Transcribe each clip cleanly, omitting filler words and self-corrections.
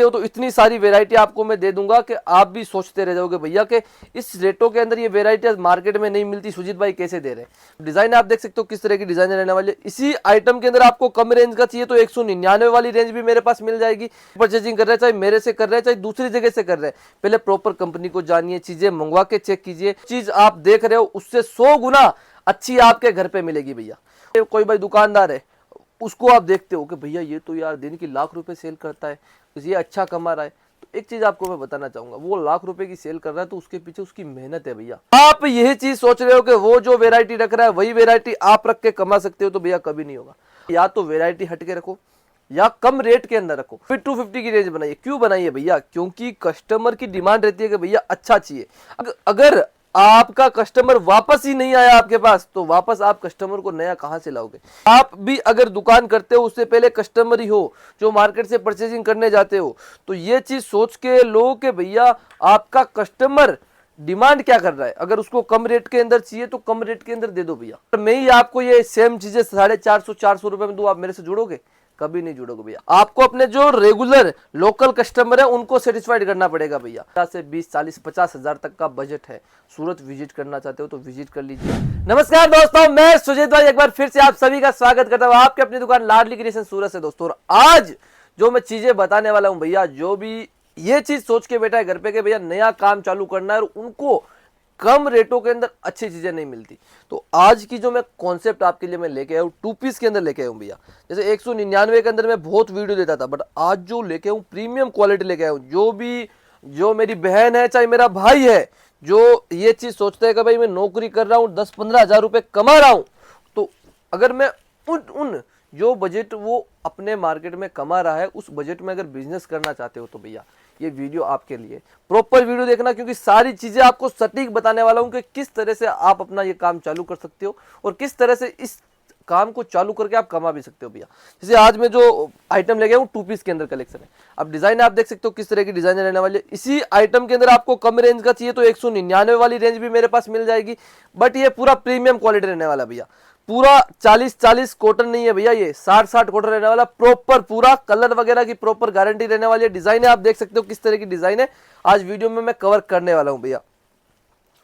हो तो इतनी सारी वेरायटी आपको मैं दे दूंगा कि आप भी सोचते रह जाओगे भैया कि इस रेटों के अंदर ये वेरायटी मार्केट में नहीं मिलती, सुजीत भाई कैसे दे रहे हैं। डिजाइन आप देख सकते हो किस तरह की डिजाइन रहने वाली है। इसी आइटम के अंदर आपको कम रेंज का चाहिए तो 199 वाली रेंज भी मेरे पास मिल जाएगी। परचेजिंग कर रहे हैं चाहे मेरे से कर रहे हैं चाहे दूसरी जगह से कर रहे हैं, पहले प्रॉपर कंपनी को जानिए, चीजें मंगवा के चेक कीजिए। चीज आप देख रहे हो उससे 100 गुना अच्छी आपके घर पे मिलेगी भैया। कोई भाई दुकानदार है, उसको आप देखते हो कि भैया ये तो यार दिन की लाख रुपए सेल करता है, ये अच्छा कमा रहा है। तो एक चीज आपको मैं बताना चाहूंगा, वो लाख रुपए की सेल कर रहा है तो उसके पीछे उसकी मेहनत है भैया। आप यही चीज सोच रहे हो कि वो जो वैरायटी रख रहा है वही वैरायटी आप रख के कमा सकते हो, तो भैया कभी नहीं होगा। या तो वैरायटी हट के रखो या कम रेट के अंदर रखो। फिर 250 की रेंज बनाइए। क्यों बनाइए भैया? क्योंकि कस्टमर की डिमांड रहती है कि भैया अच्छा चाहिए। अगर आपका कस्टमर वापस ही नहीं आया आपके पास तो वापस आप कस्टमर को नया कहां से लाओगे? आप भी अगर दुकान करते हो उससे पहले कस्टमर ही हो जो मार्केट से परचेजिंग करने जाते हो, तो ये चीज सोच के लो कि भैया आपका कस्टमर डिमांड क्या कर रहा है। अगर उसको कम रेट के अंदर चाहिए तो कम रेट के अंदर दे दो भैया। मैं ही आपको ये सेम चीजें 450 रुपए में दूं, आप मेरे से जुड़ोगे? कभी नहीं जुड़ोगे भैया। आपको अपने जो रेगुलर लोकल कस्टमर है उनको सेटिस्फाइड करना पड़ेगा भैया। से 20, 40, 50 हजार तक का बजट है। सूरत विजिट करना चाहते हो तो विजिट कर लीजिए। नमस्कार दोस्तों, मैं सुजीत भाई एक बार फिर से आप सभी का स्वागत करता हूं आपके अपनी दुकान लाडली क्रिएशन सूरत से दोस्तों। और आज जो मैं चीजें बताने वाला हूं भैया, जो भी ये चीज सोच के बैठा है घर पे कि भैया नया काम चालू करना है और उनको कम रेटों के अंदर अच्छी चीजें नहीं मिलती, तो आज की जो मैं कॉन्सेप्ट आपके लिए मैं लेके आया हूँ 2 पीस के अंदर लेके आया हूँ भैया। जैसे 199 के अंदर मैं बहुत वीडियो देता था, बट आज जो लेके आऊँ प्रीमियम क्वालिटी लेके आया हूँ। जो मेरी बहन है चाहे मेरा भाई है, जो ये चीज सोचता है कि भाई मैं नौकरी कर रहा हूँ 10-15 हजार रुपए कमा रहा हूँ, तो अगर मैं उन जो बजट वो अपने मार्केट में कमा रहा है उस बजट में अगर बिजनेस करना चाहते हो तो भैया ये वीडियो आपके लिए। प्रॉपर वीडियो देखना, क्योंकि सारी चीजें आपको सटीक बताने वाला हूं कि किस तरह से आप अपना ये काम चालू कर सकते हो और किस तरह से इस काम को चालू करके आप कमा भी सकते हो भैया। जैसे आज मैं जो आइटम ले गया हूँ 2 पीस के अंदर कलेक्शन है। अब डिजाइन आप देख सकते हो किस तरह की डिजाइन रहने वाली है। इसी आइटम के अंदर आपको कम रेंज का चाहिए तो 199 वाली रेंज भी मेरे पास मिल जाएगी, बट ये पूरा प्रीमियम क्वालिटी रहने वाला भैया। पूरा 40-40 कॉटन नहीं है भैया, ये 60-60 कॉटन रहने वाला। प्रॉपर पूरा कलर वगैरह की प्रॉपर गारंटी रहने वाली है। डिजाइन है आप देख सकते हो किस तरह की डिजाइन है, आज वीडियो में मैं कवर करने वाला हूं भैया।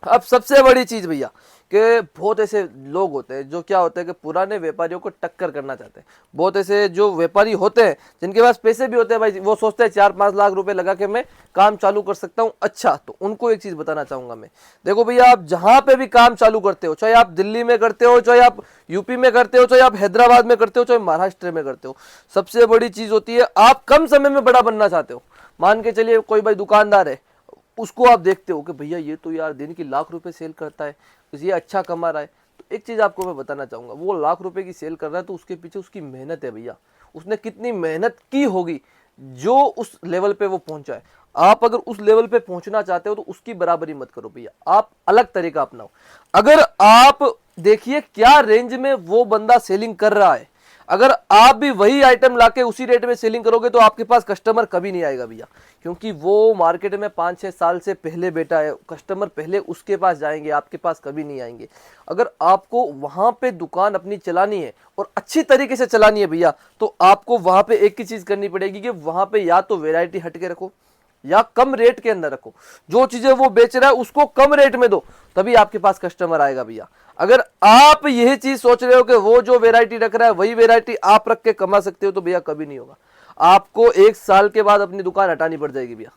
अब सबसे बड़ी चीज भैया कि बहुत ऐसे लोग होते हैं जो क्या होते हैं कि पुराने व्यापारियों को टक्कर करना चाहते हैं। बहुत ऐसे जो व्यापारी होते हैं जिनके पास पैसे भी होते हैं भाई, वो सोचते हैं 4-5 लाख रुपए लगा के मैं काम चालू कर सकता हूं। अच्छा, तो उनको एक चीज बताना चाहूंगा मैं। देखो भैया, आप जहां पे भी काम चालू करते हो, चाहे आप दिल्ली में करते हो, चाहे आप यूपी में करते हो, चाहे आप हैदराबाद में करते हो, चाहे महाराष्ट्र में करते हो, सबसे बड़ी चीज होती है आप कम समय में बड़ा बनना चाहते हो। मान के चलिए कोई भाई दुकानदार है, उसको आप देखते हो कि भैया ये तो यार दिन की लाख रुपए सेल करता है, ये अच्छा कमा रहा है। तो एक चीज आपको मैं बताना चाहूंगा, वो लाख रुपए की सेल कर रहा है तो उसके पीछे उसकी मेहनत है भैया। उसने कितनी मेहनत की होगी जो उस लेवल पे वो पहुंचा है। आप अगर उस लेवल पे पहुंचना चाहते हो तो उसकी बराबरी मत करो भैया, आप अलग तरीका अपनाओ। अगर आप देखिए क्या रेंज में वो बंदा सेलिंग कर रहा है, अगर आप भी वही आइटम लाके उसी रेट में सेलिंग करोगे तो आपके पास कस्टमर कभी नहीं आएगा भैया, क्योंकि वो मार्केट में 5-6 साल से पहले बैठा है। कस्टमर पहले उसके पास जाएंगे, आपके पास कभी नहीं आएंगे। अगर आपको वहां पे दुकान अपनी चलानी है और अच्छी तरीके से चलानी है भैया, तो आपको वहां पे एक ही चीज करनी पड़ेगी कि वहां पे या तो वेरायटी हट के रखो या कम रेट के अंदर रखो। जो चीजें वो बेच रहा है उसको कम रेट में दो, तभी आपके पास कस्टमर आएगा भैया। अगर आप यही चीज सोच रहे हो कि वो जो वेरायटी रख रहा है वही वेरायटी आप रख के कमा सकते हो, तो भैया कभी नहीं होगा। आपको 1 साल के बाद अपनी दुकान हटानी पड़ जाएगी भैया।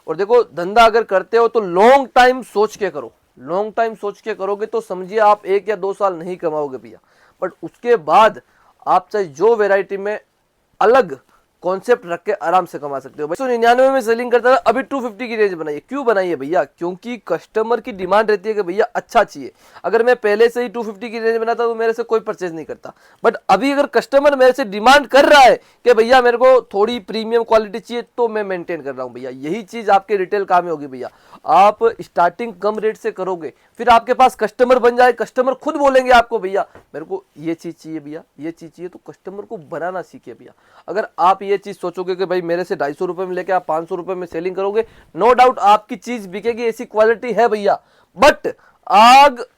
और देखो, धंधा अगर करते हो तो लॉन्ग टाइम सोच के करो। लॉन्ग टाइम सोच के करोगे तो समझिए आप 1 या 2 साल नहीं कमाओगे भैया, बट उसके बाद आप चाहे जो वेरायटी में अलग कॉन्सेप्ट रख के आराम से कमा सकते हो। 199 में सेलिंग करता था, अभी 250 की रेंज बनाइए। क्यों बनाइए भैया? क्योंकि कस्टमर की डिमांड रहती है कि भैया अच्छा चाहिए। अगर मैं पहले से ही 250 की रेंज बनाता तो मेरे से कोई परचेज नहीं करता, बट अभी अगर कस्टमर मेरे से डिमांड कर रहा है कि भैया मेरे को थोड़ी प्रीमियम क्वालिटी चाहिए, तो मैं मेंटेन कर रहा हूं भैया। यही चीज आपके रिटेल काम में होगी भैया। आप स्टार्टिंग कम रेट से करोगे, फिर आपके पास कस्टमर बन जाए, कस्टमर खुद बोलेंगे आपको भैया मेरे को ये चीज चाहिए भैया, ये चीज चाहिए, तो कस्टमर को बनाना सीखिए भैया। अगर आप ये चीज सोचोगे कि भाई मेरे से 250 रुपए में लेके आप 500 रुपए में सेलिंग करोगे, नो डाउट आपकी चीज बिकेगी, ऐसी क्वालिटी है भैया। बट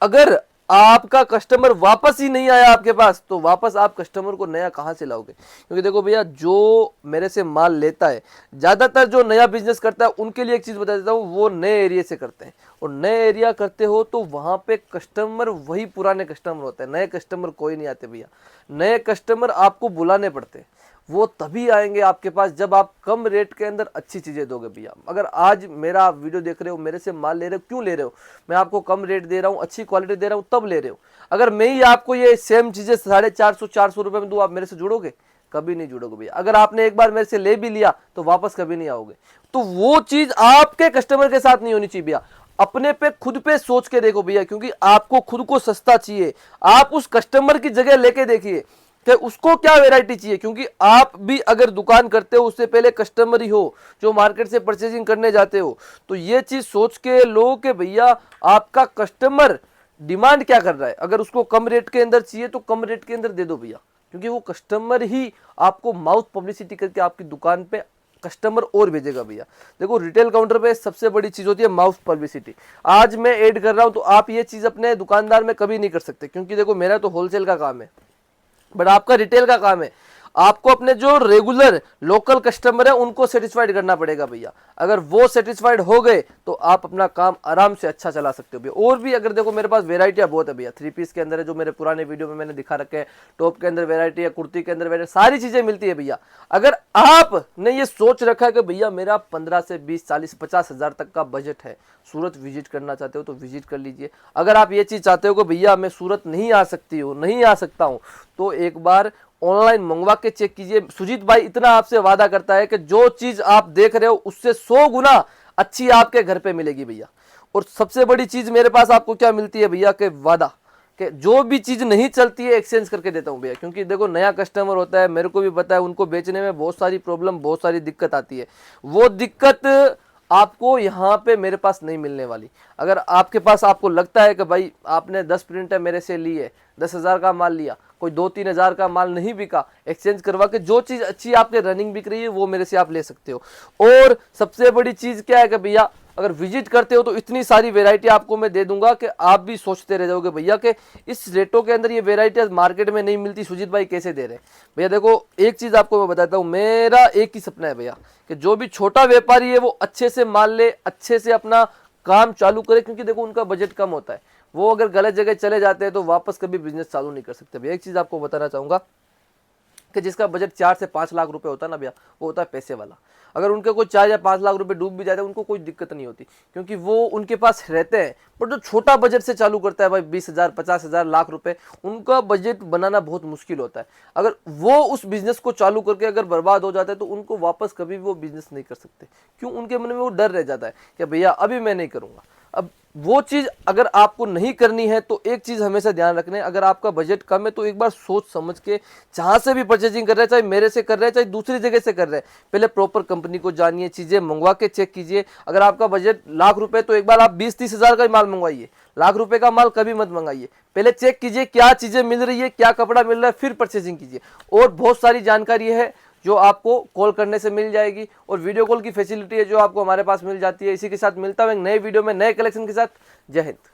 अगर आपका कस्टमर वापस ही नहीं आया आपके पास, तो वापस आप कस्टमर को नया कहां से लाओगे? क्योंकि देखो भैया, जो मेरे से माल लेता है, ज्यादातर जो नया बिजनेस करता है उनके लिए एक चीज बता देता हूं, वो नए एरिया से करते हैं। और नए एरिया करते हो तो वहां पे कस्टमर वही पुराने कस्टमर होते हैं, नए कस्टमर कोई नहीं आते भैया। नए कस्टमर आपको बुलाने पड़ते हैं, वो तभी आएंगे आपके पास जब आप कम रेट के अंदर अच्छी चीजें दोगे भैया। अगर आज मेरा आप वीडियो देख रहे हो, मेरे से माल ले रहे हो, क्यों ले रहे हो? मैं आपको कम रेट दे रहा हूँ, अच्छी क्वालिटी दे रहा हूँ, तब ले रहे हो। अगर मैं ही आपको ये सेम चीजें 450 रुपए में दूं, आप मेरे से जुड़ोगे? कभी नहीं जुड़ोगे भैया। अगर आपने एक बार मेरे से ले भी लिया तो वापस कभी नहीं आओगे। तो वो चीज आपके कस्टमर के साथ नहीं होनी चाहिए भैया। अपने पे खुद पे सोच के देखो भैया, क्योंकि आपको खुद को सस्ता चाहिए। आप उस कस्टमर की जगह लेके देखिए कि उसको क्या वैरायटी चाहिए, क्योंकि आप भी अगर दुकान करते हो उससे पहले कस्टमर ही हो जो मार्केट से परचेजिंग करने जाते हो। तो ये चीज सोच के लो कि भैया आपका कस्टमर डिमांड क्या कर रहा है। अगर उसको कम रेट के अंदर चाहिए तो कम रेट के अंदर दे दो भैया, क्योंकि वो कस्टमर ही आपको माउथ पब्लिसिटी करके आपकी दुकान पे कस्टमर और भेजेगा भैया। देखो, रिटेल काउंटर पे सबसे बड़ी चीज होती है माउथ पब्लिसिटी। आज मैं ऐड कर रहा हूं तो आप ये चीज अपने दुकानदार में कभी नहीं कर सकते, क्योंकि देखो मेरा तो होलसेल का काम है, बट आपका रिटेल का काम है। आपको अपने जो रेगुलर लोकल कस्टमर है उनको सेटिस्फाइड करना पड़ेगा भैया। अगर वो सेटिस्फाइड हो गए तो आप अपना काम आराम से अच्छा चला सकते हो भैया। और भी अगर देखो मेरे पास वेराइटियां बहुत है भैया। 3 पीस के अंदर है, जो मेरे पुराने वीडियो में मैंने दिखा रखे हैं, टॉप के अंदर वेराइटी है, कुर्ती के अंदर वेराइटी, सारी चीजें मिलती है भैया। अगर आपने ये सोच रखा है कि भैया मेरा 15 से 20 40 50 हजार तक का बजट है, सूरत विजिट करना चाहते हो तो विजिट कर लीजिए। अगर आप ये चीज चाहते हो कि भैया मैं सूरत नहीं आ सकती हूँ, नहीं आ सकता हूँ, तो एक बार ऑनलाइन मंगवा के चेक कीजिए। सुजीत भाई इतना आपसे वादा करता है कि जो चीज आप देख रहे हो उससे 100 गुना अच्छी आपके घर पे मिलेगी भैया। और सबसे बड़ी चीज मेरे पास आपको क्या मिलती है भैया, के वादा, कि जो भी चीज नहीं चलती है एक्सचेंज करके देता हूं भैया। क्योंकि देखो नया कस्टमर होता है, मेरे को भी पता है, उनको बेचने में बहुत सारी प्रॉब्लम, बहुत सारी दिक्कत आती है। वो दिक्कत आपको यहाँ पे मेरे पास नहीं मिलने वाली। अगर आपके पास आपको लगता है कि भाई आपने 10 प्रिंटर मेरे से ली है, 10,000 का माल लिया, कोई 2-3 हजार का माल नहीं बिका, एक्सचेंज करवा के जो चीज अच्छी आपके रनिंग बिक रही है वो मेरे से आप ले सकते हो। और सबसे बड़ी चीज क्या है कि भैया अगर विजिट करते हो तो इतनी सारी वेराइटी आपको मैं दे दूंगा कि आप भी सोचते रह जाओगे भैया कि इस रेटों के अंदर ये वेराइटी मार्केट में नहीं मिलती, सुजीत भाई कैसे दे रहे हैं। भैया देखो एक चीज आपको मैं बताता हूँ, मेरा एक ही सपना है भैया कि जो भी छोटा व्यापारी है वो अच्छे से माल ले, अच्छे से अपना काम चालू करे। क्योंकि देखो उनका बजट कम होता है, वो अगर गलत जगह चले जाते हैं तो वापस कभी बिजनेस चालू नहीं कर सकते भैया। एक चीज आपको बताना चाहूंगा कि जिसका बजट 4 से 5 लाख रुपए होता है ना भैया, वो होता है पैसे वाला। अगर उनके कोई 4 या 5 लाख रुपए डूब भी जाते हैं उनको कोई दिक्कत नहीं होती, क्योंकि वो उनके पास रहते हैं। पर जो छोटा बजट से चालू करता है भाई 20,000 50,000 लाख रुपए, उनका बजट बनाना बहुत मुश्किल होता है। अगर वो उस बिजनेस को चालू करके अगर बर्बाद हो जाता है तो उनको वापस कभी भी वो बिजनेस नहीं कर सकते। क्यों? उनके मन में वो डर रह जाता है कि भैया अभी मैं नहीं करूंगा। अब वो चीज अगर आपको नहीं करनी है तो एक चीज हमेशा ध्यान रखना है, अगर आपका बजट कम है तो एक बार सोच समझ के जहां से भी परचेजिंग कर रहे हैं, चाहे मेरे से कर रहे हैं चाहे दूसरी जगह से कर रहे हैं, पहले प्रॉपर कंपनी को जानिए, चीजें मंगवा के चेक कीजिए। अगर आपका बजट लाख रुपए तो एक बार आप 20-30 हजार का ही माल मंगवाइए, लाख रुपए का माल कभी मत मंगाइए। पहले चेक कीजिए क्या चीजें मिल रही है, क्या कपड़ा मिल रहा है, फिर परचेजिंग कीजिए। और बहुत सारी जानकारी है जो आपको कॉल करने से मिल जाएगी, और वीडियो कॉल की फैसिलिटी है जो आपको हमारे पास मिल जाती है। इसी के साथ मिलता हूं एक नए वीडियो में नए कलेक्शन के साथ। जय हिंद।